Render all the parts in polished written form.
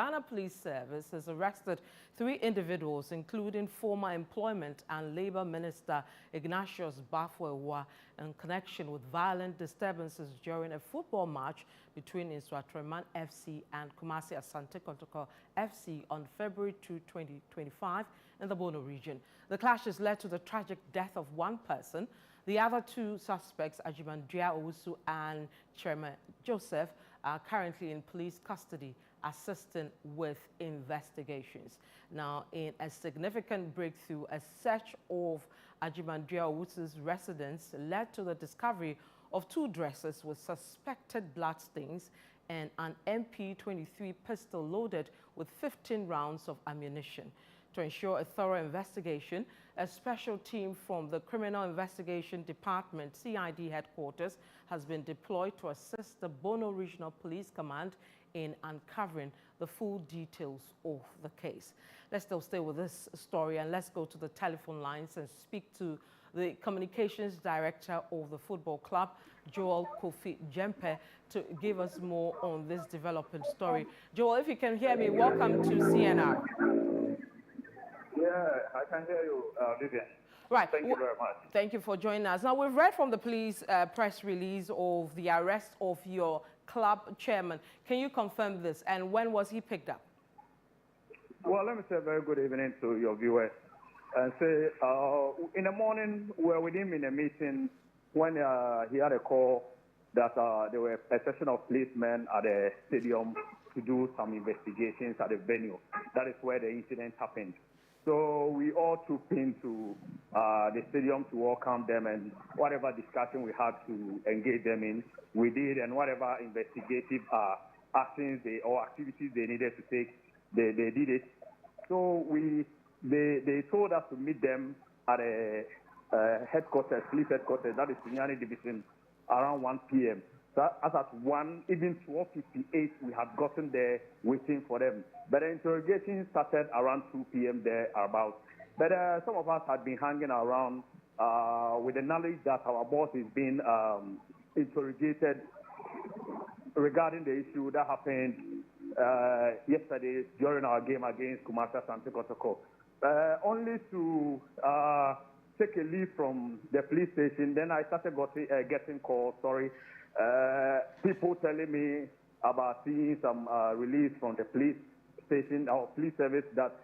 Ghana Police Service has arrested 3 individuals, including former Employment and Labour Minister Ignatius Bafwewa, in connection with violent disturbances during a football match between Nsawatreman FC and Kumasi Asante Kotoko FC on February 2, 2025 in the Bono region. The clashes led to the tragic death of 1 person. The other 2 suspects, Ajimandria Owusu and Chairman Joseph, are currently in police custody, assisting with investigations. Now, in a significant breakthrough, a search of Ajimandria Owusu's residence led to the discovery of 2 dresses with suspected bloodstains and an MP-23 pistol loaded with 15 rounds of ammunition. To ensure a thorough investigation, a special team from the Criminal Investigation Department, CID headquarters, has been deployed to assist the Bono Regional Police Command in uncovering the full details of the case. Let's still stay with this story and let's go to the telephone lines and speak to the Communications Director of the football club, Joel Kofi Jempe, to give us more on this developing story. Joel, if you can hear me, welcome to CNR. Yeah, I can hear you, Vivian. Right. Thank you very much. Thank you for joining us. Now, we've read from the police press release of the arrest of your club chairman. Can you confirm this? And when was he picked up? Well, let me say a very good evening to your viewers. And say, in the morning, we were with him in a meeting when he had a call that there were a session of policemen at the stadium to do some investigations at the venue. That is where the incident happened. So we all took into the stadium to welcome them, and whatever discussion we had to engage them in, we did, and whatever investigative actions or activities they needed to take, they did it. So they told us to meet them at a headquarters, police headquarters, that is Sunyani Division, around 1 p.m. So as at 1, even 12:58, we had gotten there waiting for them. But the interrogation started around 2 p.m. there about. But some of us had been hanging around with the knowledge that our boss is being interrogated regarding the issue that happened yesterday during our game against Kumasi Asante Kotoko. Only to take a leave from the police station, then I started getting calls, people telling me about seeing some release from the police station, our police service, that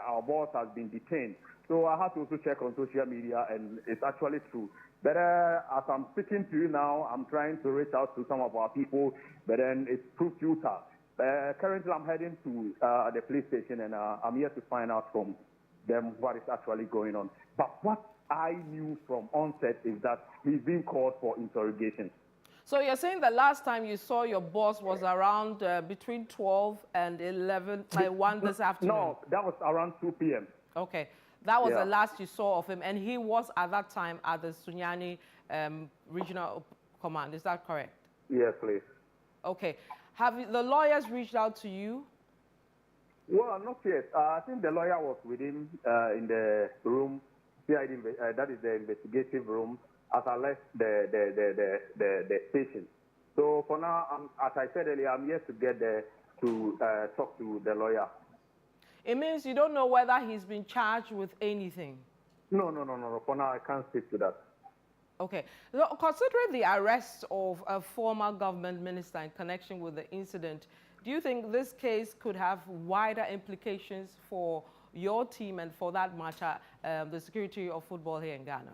our boss has been detained. So I had to also check on social media, and it's actually true. But as I'm speaking to you now, I'm trying to reach out to some of our people, but then it's proved futile. Currently, I'm heading to the police station, and I'm here to find out from them what is actually going on. But what I knew from onset is that he's being called for interrogation. So you're saying the last time you saw your boss was around between 12 and 11, like 1 this afternoon? No, that was around 2 p.m. Okay. That was the last you saw of him, and he was at that time at the Sunyani Regional Command. Is that correct? Yes, please. Okay. Have the lawyers reached out to you? Well, not yet. I think the lawyer was with him in the room, that is the investigative room, as I left the station. So for now, as I said earlier, I'm yet to get there to talk to the lawyer. It means you don't know whether he's been charged with anything? No. For now, I can't speak to that. Okay. So considering the arrest of a former government minister in connection with the incident, do you think this case could have wider implications for your team and, for that matter, the security of football here in Ghana?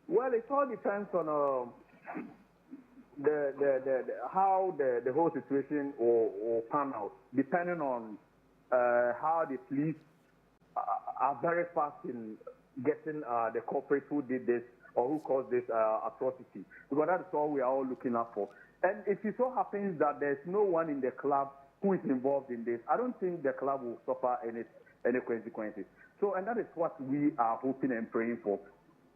Well, it all depends on how the whole situation will pan out, depending on how the police are very fast in getting the culprit who did this or who caused this atrocity. Because that's all we are all looking out for. And if it so happens that there's no one in the club who is involved in this, I don't think the club will suffer any consequences. So, and that is what we are hoping and praying for.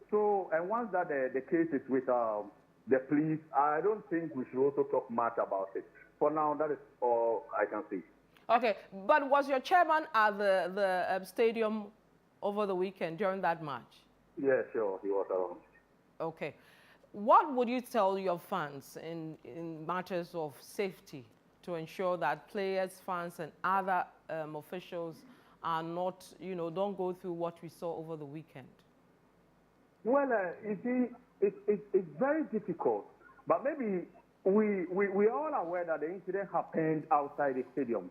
So, and once that the case is with the police, I don't think we should also talk much about it. For now, that is all I can say. Okay, but was your chairman at the stadium over the weekend during that match? Yeah, sure, he was around. Okay. What would you tell your fans in matters of safety? to ensure that players, fans, and other officials are not, don't go through what we saw over the weekend? Well, you see, it's very difficult, but maybe we are all aware that the incident happened outside the stadium.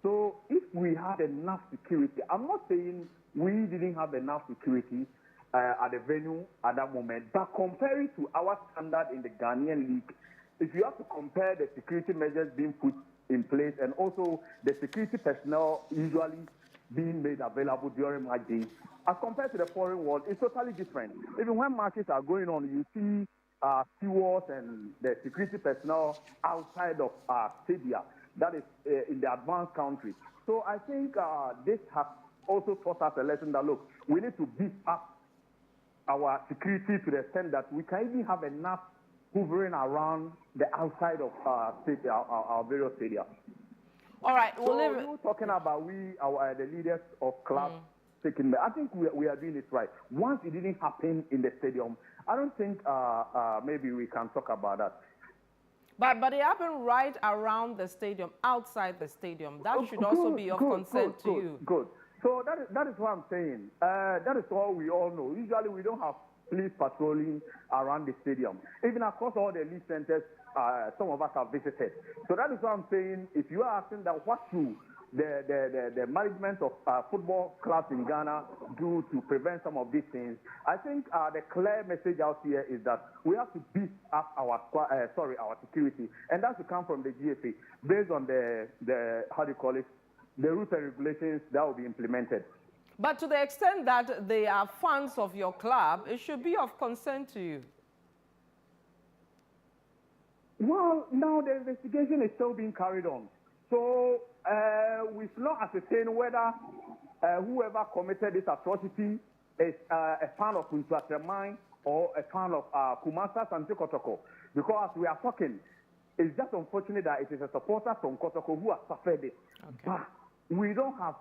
So if we had enough security, I'm not saying we didn't have enough security at the venue at that moment, but comparing to our standard in the Ghanaian league, if you have to compare the security measures being put in place and also the security personnel usually being made available during match days, as compared to the foreign world, it's totally different. Even when matches are going on, you see stewards and the security personnel outside of stadia, that is in the advanced countries. So I think this has also taught us a lesson that, look, we need to beef up our security to the extent that we can even have enough hovering around the outside of our various stadiums. All right. So you're talking about the leaders of clubs taking. I think we are doing it right. Once it didn't happen in the stadium, I don't think maybe we can talk about that. But it happened right around the stadium, outside the stadium. That should also be of concern to you. Good. So that is what I'm saying. That is all we all know. Usually we don't have police patrolling around the stadium. Even across all the league centers, some of us have visited. So that is what I'm saying. If you are asking that, what should the management of football clubs in Ghana do to prevent some of these things, I think the clear message out here is that we have to beef up our security, and that should come from the GFA based on the rules and regulations that will be implemented. But to the extent that they are fans of your club, it should be of concern to you. Well, now the investigation is still being carried on. So we should not ascertain whether whoever committed this atrocity is a fan of Nsuatreman or a fan of Kumasa Sante Kotoko. Because as we are talking, it's just unfortunate that it is a supporter from Kotoko who has suffered it. Okay. But we don't have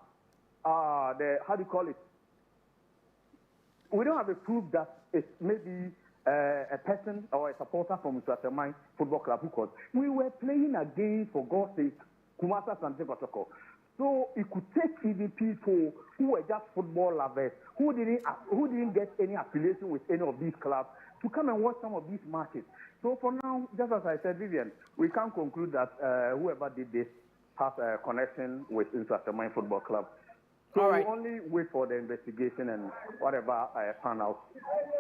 we don't have a proof that it's maybe a person or a supporter from Nsuatreman Football Club, because we were playing against, for God's sake, Kumasa Sante Kotoko. So it could take even people who were just football lovers, who didn't get any affiliation with any of these clubs, to come and watch some of these matches. So for now, just as I said, Vivian, we can conclude that whoever did this has a connection with Nsuatreman Football Club. So we only wait for the investigation, and whatever pan out,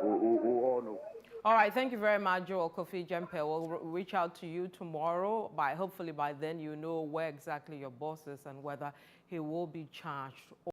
we all know. All right, thank you very much, Joel Kofi Jempe. We'll reach out to you tomorrow. Hopefully by then you know where exactly your boss is and whether he will be charged.